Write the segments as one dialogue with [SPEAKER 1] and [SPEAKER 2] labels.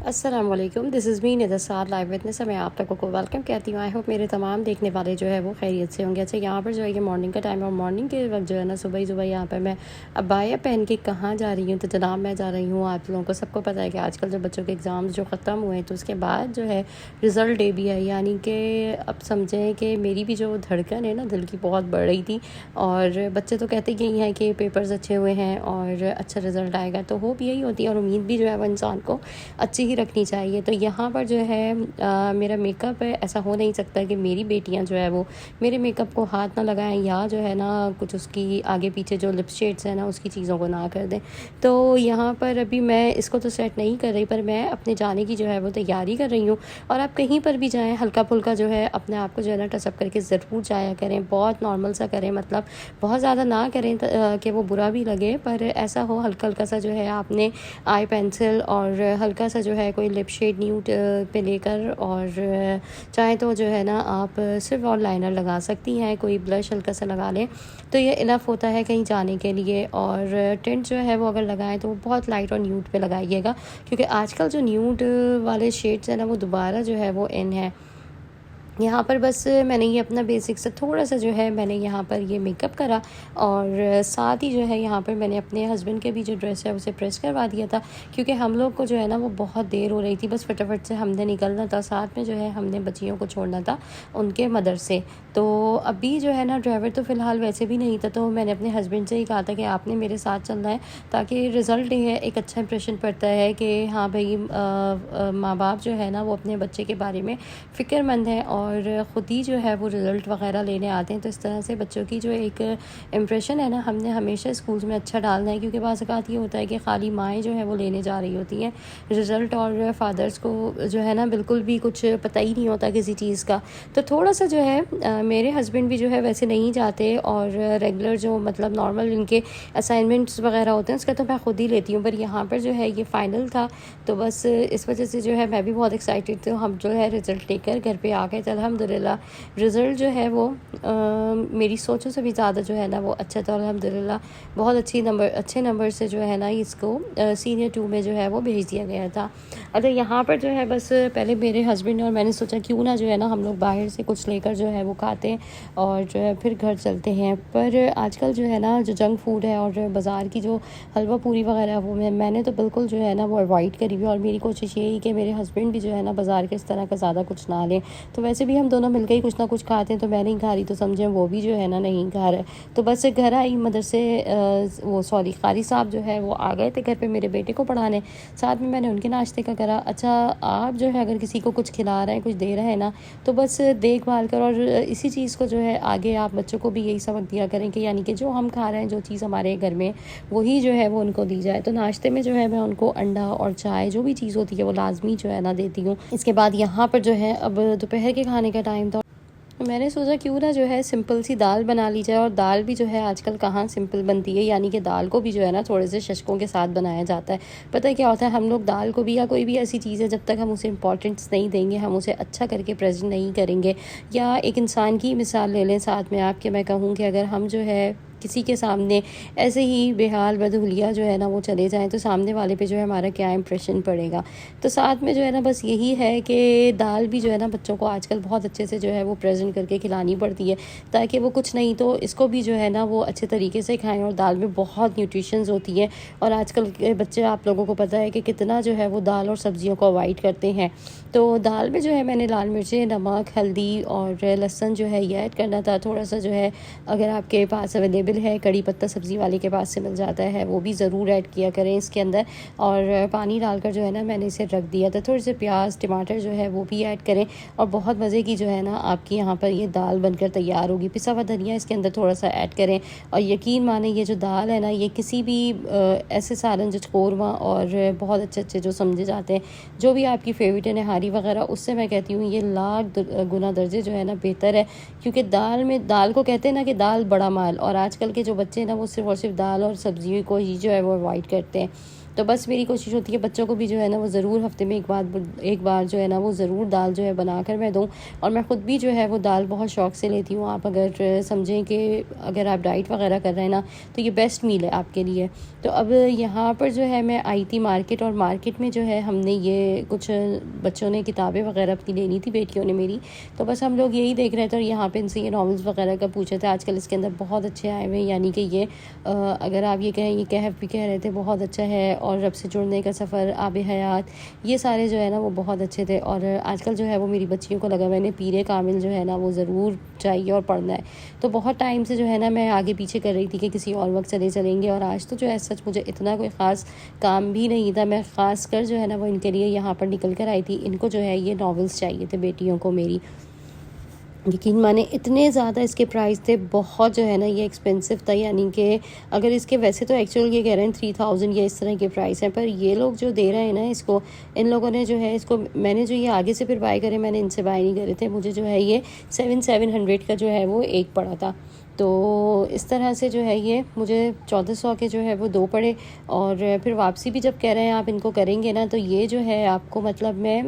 [SPEAKER 1] अस्सलाम वालेकुम, this is me Nida Saad live witness. मैं आप लोगों को वेलकम कहती हूँ। आई होप मेरे तमाम देखने वाले जो है वो खैरियत से होंगे। अच्छा, यहाँ पर जो है ये मॉर्निंग का टाइम है और मॉर्निंग के वक्त जो है ना सुबह ही सुबह यहाँ पर मैं अबाया पहन के कहाँ जा रही हूँ। तो जनाब मैं जा रही हूँ, आप लोगों को सबको पता है कि आजकल जो बच्चों के एग्ज़ाम्स जो ख़त्म हुए हैं तो उसके बाद जो है रिज़ल्ट डे भी है, यानी कि अब समझें कि मेरी भी जो धड़कन है ना दिल की बहुत बढ़ रही थी। और बच्चे तो कहते ही हैं कि पेपर्स अच्छे हुए हैं और अच्छा रिज़ल्ट आएगा, तो होप यही होती है और उम्मीद भी जो है वो इंसान को अच्छी ही रखनी चाहिए। तो यहाँ पर जो है मेरा मेकअप है, ऐसा हो नहीं सकता कि मेरी बेटियाँ जो है वो मेरे मेकअप को हाथ ना लगाएं या जो है ना कुछ उसकी आगे पीछे जो लिप शेड्स है ना उसकी चीज़ों को ना कर दें। तो यहाँ पर अभी मैं इसको तो सेट नहीं कर रही, पर मैं अपने जाने की जो है वो तैयारी कर रही हूँ। और आप कहीं पर भी जाएँ हल्का फुल्का जो है अपने आप को जो है ना टचअप करके ज़रूर जाया करें, बहुत नॉर्मल सा करें, मतलब बहुत ज़्यादा ना करें कि वो बुरा भी लगे, पर ऐसा हो हल्का हल्का सा जो है आपने आई पेंसिल और हल्का सा जो है कोई लिप शेड न्यूड पे लेकर, और चाहे तो जो है ना आप सिर्फ और लाइनर लगा सकती हैं, कोई ब्लश हल्का सा लगा लें तो ये इनफ होता है कहीं जाने के लिए। और टिंट जो है वो अगर लगाएं तो वो बहुत लाइट और न्यूड पे लगाइएगा, क्योंकि आजकल जो न्यूड वाले शेड्स हैं ना वो दोबारा जो है वो इन है। यहाँ पर बस मैंने ये अपना बेसिक से थोड़ा सा जो है मैंने यहाँ पर ये मेकअप करा, और साथ ही जो है यहाँ पर मैंने अपने हस्बैंड के भी जो ड्रेस है उसे प्रेस करवा दिया था, क्योंकि हम लोग को जो है ना वो बहुत देर हो रही थी, बस फटाफट से हमने निकलना था, साथ में जो है हमने बच्चियों को छोड़ना था उनके मदर से। तो अभी जो है ना ड्राइवर तो फ़िलहाल वैसे भी नहीं था, तो मैंने अपने हस्बैंड से ही कहा था कि आपने मेरे साथ चलना है, ताकि रिज़ल्ट डे है एक अच्छा इंप्रेशन पड़ता है कि हाँ भाई माँ बाप जो है ना वो अपने बच्चे के बारे में फ़िक्रमंद है और ख़ुद ही जो है वो रिज़ल्ट वगैरह लेने आते हैं। तो इस तरह से बच्चों की जो एक इम्प्रेशन है ना हमने हमेशा स्कूल्स में अच्छा डालना है, क्योंकि बाज़ औक़ात ये होता है कि खाली माएँ जो है वो लेने जा रही होती हैं रिज़ल्ट, और फादर्स को जो है ना बिल्कुल भी कुछ पता ही नहीं होता किसी चीज़ का। तो थोड़ा सा जो है मेरे हस्बैंड भी जो है वैसे नहीं जाते, और रेगुलर जो मतलब नॉर्मल इनके असाइनमेंट्स वगैरह होते हैं उसका तो मैं ख़ुद ही लेती हूँ, पर यहाँ पर जो है ये फ़ाइनल था, तो बस इस वजह से जो है मैं भी बहुत एक्साइटेड थी। हम जो है रिज़ल्ट लेकर घर पे आ गए थे अल्हम्दुलिल्लाह। रिज़ल्ट जो है वो मेरी सोचों से भी ज़्यादा जो है ना वो अच्छा था अल्हम्दुलिल्लाह। बहुत अच्छे नंबर से जो है ना इसको सीनियर 2 में जो है वो भेज दिया गया था। अच्छा, यहाँ पर जो है बस पहले मेरे हस्बैंड और मैंने सोचा क्यों ना जो है ना हम लोग बाहर से कुछ लेकर जो है वो खाते हैं और जो है फिर घर चलते हैं। पर आजकल जो है ना जो जंक फूड है और बाज़ार की जो हलवा पूरी वगैरह वो मैंने तो बिल्कुल जो है ना वो अवॉइड करी हुई, और मेरी कोशिश यही कि मेरे हस्बैंड भी जो है ना बाज़ार के इस तरह का ज़्यादा कुछ ना लें। तो वैसे भी हम दोनों मिलकर ही कुछ ना कुछ खाते हैं, तो मैं नहीं खा रही तो समझें वो भी जो है ना नहीं खा रहा है। तो बस घर आई मदरसे वो सॉरी कारी साहब जो है वो आ गए थे घर पे मेरे बेटे को पढ़ाने, साथ में मैंने उनके नाश्ते का करा। अच्छा, आप जो है अगर किसी को कुछ खिला रहे हैं कुछ दे रहे हैं ना तो बस देखभाल कर, और इसी चीज़ को जो है आगे आप बच्चों को भी यही सबक दिया करें कि यानी कि जो हम खा रहे हैं जो चीज़ हमारे घर में वही जो है वो उनको दी जाए। तो नाश्ते में जो है मैं उनको अंडा और चाय जो भी चीज़ होती है वो लाजमी जो है ना देती हूँ। इसके बाद यहाँ पर जो है अब दोपहर के खाने का टाइम था, तो मैंने सोचा क्यों ना जो है सिंपल सी दाल बना ली जाए, और दाल भी जो है आजकल कहाँ सिंपल बनती है, यानी कि दाल को भी जो है ना थोड़े से शशकों के साथ बनाया जाता है। पता है क्या होता है, हम लोग दाल को भी या कोई भी ऐसी चीज़ है जब तक हम उसे इंपॉर्टेंस नहीं देंगे, हम उसे अच्छा करके प्रेजेंट नहीं करेंगे, या एक इंसान की मिसाल ले लें साथ में आपके, मैं कहूँ कि अगर हम जो है किसी के सामने ऐसे ही बेहाल बदहुलिया जो है ना वो चले जाएं तो सामने वाले पे जो है हमारा क्या इंप्रेशन पड़ेगा। तो साथ में जो है ना बस यही है कि दाल भी जो है ना बच्चों को आजकल बहुत अच्छे से जो है वो प्रेजेंट करके खिलानी पड़ती है, ताकि वो कुछ नहीं तो इसको भी जो है ना वो अच्छे तरीके से खाएं। और दाल में बहुत न्यूट्रिशंस होती है, और आजकल के बच्चे आप लोगों को पता है कि कितना जो है वो दाल और सब्जियों को अवॉइड करते हैं। तो दाल में जो है मैंने लाल मिर्चें, नमक, हल्दी और लहसुन जो है ये ऐड करना था। थोड़ा सा जो है अगर आपके पास अवेलेबल है कड़ी पत्ता सब्ज़ी वाले के पास से मिल जाता है, वो भी ज़रूर ऐड किया करें इसके अंदर, और पानी डालकर जो है ना मैंने इसे रख दिया था। थोड़े से प्याज टमाटर जो है वो भी ऐड करें, और बहुत मज़े की जो है ना आपकी यहाँ पर ये दाल बनकर तैयार होगी। पिसा हुआ धनिया इसके अंदर थोड़ा सा ऐड करें, और यकीन माने ये जो दाल है ना ये किसी भी ऐसे सालन जो कौरमा और बहुत अच्छे अच्छे जो समझे जाते हैं, जो भी आपकी फेवरेट है नहारी वगैरह, उससे मैं कहती हूँ ये लाख गुना दर्जे जो है ना बेहतर है। क्योंकि दाल को कहते हैं ना कि दाल बड़ा माल, और आजकल के जो बच्चे हैं ना वो सिर्फ और सिर्फ दाल और सब्जियों को ही जो है वो अवॉइड करते हैं। तो बस मेरी कोशिश होती है बच्चों को भी जो है ना वो ज़रूर हफ्ते में एक बार जो है ना वो ज़रूर दाल जो है बना कर मैं दूँ, और मैं ख़ुद भी जो है वो दाल बहुत शौक़ से लेती हूँ। आप अगर समझें कि अगर आप डाइट वगैरह कर रहे हैं ना तो ये बेस्ट मील है आपके लिए। तो अब यहाँ पर जो है मैं आई थी मार्केट, और मार्केट में जो है हमने ये कुछ बच्चों ने किताबें वगैरह अपनी लेनी थी, बेटियों ने मेरी, तो बस हम लोग यही देख रहे थे और यहाँ पे इनसे ये नॉवेल्स वगैरह का पूछे थे। आजकल इसके अंदर बहुत अच्छे आए हुए हैं, यानी कि ये अगर आप ये कहें, ये कहफ भी कह रहे थे बहुत अच्छा है, और रब से जुड़ने का सफ़र, आब हयात, ये सारे जो है ना वो बहुत अच्छे थे। और आजकल जो है वो मेरी बच्चियों को लगा मैंने पीरे कामिल जो है ना वो ज़रूर चाहिए और पढ़ना है। तो बहुत टाइम से जो है ना मैं आगे पीछे कर रही थी कि किसी और वक्त चलेंगे, और आज तो जो है सच मुझे इतना कोई ख़ास काम भी नहीं था, मैं ख़ास कर जो है ना वो इनके लिए यहाँ पर निकल कर आई थी। इनको जो है ये नॉवेल्स चाहिए थे बेटियों को मेरी। यकीन माने इतने ज़्यादा इसके प्राइस थे, बहुत जो है ना ये एक्सपेंसिव था, यानी कि अगर इसके वैसे तो एक्चुअल ये कह रहे हैं 3000 या इस तरह के प्राइस हैं, पर ये लोग जो दे रहे हैं ना इसको, इन लोगों ने जो है इसको, मैंने जो ये आगे से फिर बाय करे, मैंने इनसे बाय नहीं करे थे, मुझे जो है ये 700 का जो है वो एक पड़ा था। तो इस तरह से जो है ये मुझे 1400 के जो है वो 2 पड़े। और फिर वापसी भी जब कह रहे हैं आप इनको करेंगे ना, तो ये जो है आपको मतलब मैं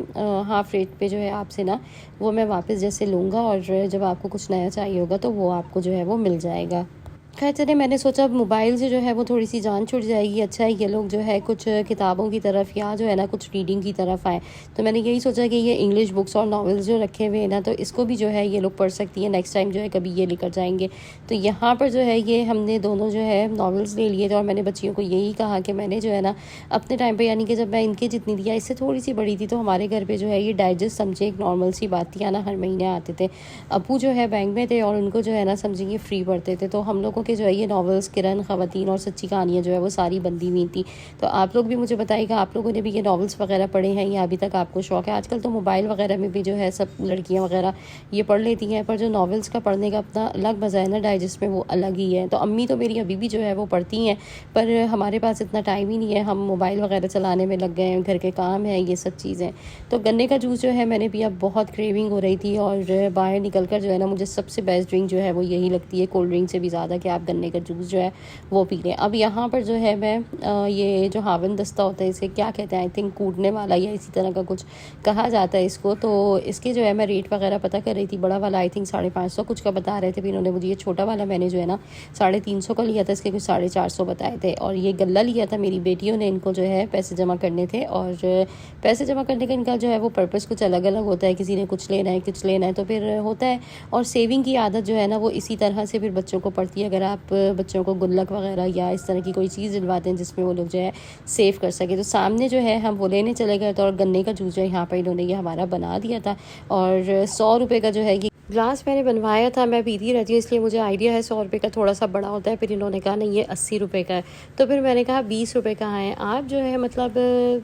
[SPEAKER 1] हाफ़ रेट पे जो है आपसे ना वो मैं वापस जैसे लूँगा, और जब आपको कुछ नया चाहिए होगा तो वो आपको जो है वो मिल जाएगा। खैर चले, मैंने सोचा अब मोबाइल से जो है वो थोड़ी सी जान छुट जाएगी, अच्छा है ये लोग जो है कुछ किताबों की तरफ या जो है ना कुछ रीडिंग की तरफ आए। तो मैंने यही सोचा कि ये इंग्लिश बुक्स और नॉवेल्स जो रखे हुए हैं ना, तो इसको भी जो है ये लोग पढ़ सकती हैं, नेक्स्ट टाइम जो है कभी ये लेकर जाएंगे। तो यहाँ पर जो है ये हमने दोनों जो है नॉवेल्स ले लिए थे, और मैंने बच्चियों को यही कहा कि मैंने जो है ना अपने टाइम पर, यानी कि जब मैं इनके जितनी थी या इससे थोड़ी सी बड़ी थी, तो हमारे घर पर जो है ये डाइजेस्ट समझे एक नॉर्मल सी बात थी, आना हर महीने आते थे। अबू जो है बैंक में थे और उनको जो है ना समझे ये फ्री पढ़ते थे, तो हम लोगों के जो है ये नॉवेल्स किरण, ख़वातीन और सच्ची कहानियाँ जो है वो सारी बंदी हुई थी। तो आप लोग भी मुझे बताइएगा, आप लोगों ने भी ये नॉवेल्स वगैरह पढ़े हैं या अभी तक आपको शौक़ है। आजकल तो मोबाइल वगैरह में भी जो है सब लड़कियाँ वगैरह ये पढ़ लेती हैं, पर जो नॉवेल्स का पढ़ने का अपना अलग मज़ा है ना, डाइजेस्ट में, वो अलग ही है। तो अम्मी तो मेरी अभी भी जो है वो पढ़ती हैं, पर हमारे पास इतना टाइम ही नहीं है, हम मोबाइल वगैरह चलाने में लग गए हैं, घर के काम हैं, ये सब चीज़ें। तो गन्ने का जूस जो है मैंने पिया, बहुत क्रेविंग हो रही थी, और बाहर निकल कर जो है ना मुझे सबसे बेस्ट ड्रिंक जो है वो यही लगती है, कोल्ड ड्रिंक से भी ज़्यादा, कि आप गन्ने का जूस जो है वो पी लें। अब यहाँ पर जो है मैं ये जो हावन दस्ता होता है, इसे क्या कहते हैं, आई थिंक कूटने वाला या इसी तरह का कुछ कहा जाता है इसको। तो इसके जो है मैं रेट वगैरह पता कर रही थी, बड़ा वाला आई थिंक 550 कुछ का बता रहे थे, फिर इन्होंने मुझे ये छोटा वाला मैंने जो है ना 350 का लिया था, इसके कुछ 450 बताए थे। और ये गल्ला लिया था मेरी बेटियों ने, इनको जो है पैसे जमा करने थे, और पैसे जमा करने का इनका जो है वो पर्पज़ कुछ अलग अलग होता है, किसी ने कुछ लेना है, कुछ लेना है, तो फिर होता है। और सेविंग की आदत जो है ना वो इसी तरह से फिर बच्चों को पड़ती है, अगर आप बच्चों को गुल्लक वगैरह या इस तरह की कोई चीज़ दिलवाते हैं जिसमें वो लोग जो है सेव कर सके। तो सामने जो है हम वो लेने चले गए, तो और गन्ने का जूस जो है यहाँ पर इन्होंने ये हमारा बना दिया था, और 100 रुपये का जो है ये ग्लास मैंने बनवाया था। मैं पीती रहती हूँ इसलिए मुझे आइडिया है 100 रुपये का थोड़ा सा बड़ा होता है। फिर इन्होंने कहा नहीं ये 80 रुपये का है, तो फिर मैंने कहा 20 रुपये का है। आप जो है मतलब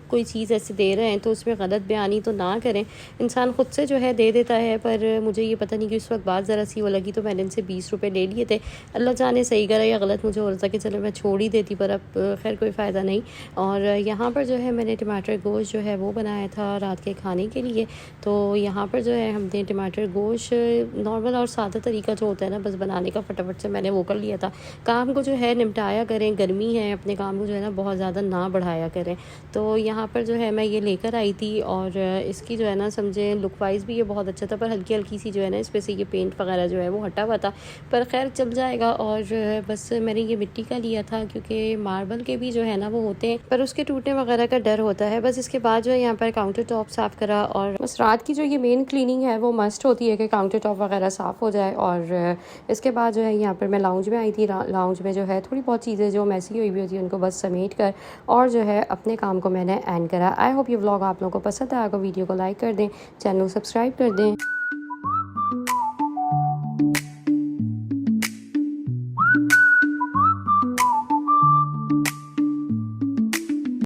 [SPEAKER 1] कोई चीज़ ऐसे दे रहे हैं तो उसमें गलत बयानी तो ना करें, इंसान ख़ुद से जो है दे देता है। पर मुझे ये पता नहीं कि उस वक्त बात ज़रा सी वो लगी, तो मैंने इनसे 20 रुपये ले लिए थे। अल्लाह जाने सही करा या गलत, मुझे हो रहा था कि चलो मैं छोड़ ही देती, पर अब खैर कोई फ़ायदा नहीं। और यहाँ पर जो है मैंने टमाटर गोश्त जो है वो बनाया था रात के खाने के लिए। तो यहाँ पर जो है हमने टमाटर गोश्त नॉर्मल और सादा तरीका जो होता है ना बस बनाने का, फटाफट से मैंने वो कर लिया था। काम को जो है निपटाया करें, गर्मी है, अपने काम को जो है ना बहुत ज़्यादा ना बढ़ाया करें। तो यहाँ पर जो है मैं ये लेकर आई थी, और इसकी जो है ना समझे लुक वाइज भी ये बहुत अच्छा था, पर हल्की हल्की सी जो है ना इस पर से ये पेंट वगैरह जो है वो हटा हुआ था, पर खैर चल जाएगा। और बस मैंने ये मिट्टी का लिया था क्योंकि मार्बल के भी जो है ना वो होते हैं, पर उसके टूटने वगैरह का डर होता है। बस इसके बाद जो है यहाँ पर काउंटर टॉप साफ़ करा, और बस रात की जो ये मेन क्लीनिंग है वो मस्ट होती है कि काउंटर टॉप वगैरह साफ़ हो जाए। और इसके बाद जो है यहाँ पर मैं लाउंज में आई थी। लाउंज में जो है थोड़ी बहुत चीज़ें जो मैसी हुई भी होती है उनको बस समेट कर, और जो है अपने काम को मैंने एंड करा। आई होप ये व्लॉग आप लोगों को पसंद आएगा। वीडियो को लाइक कर दें, चैनल को सब्सक्राइब कर दें।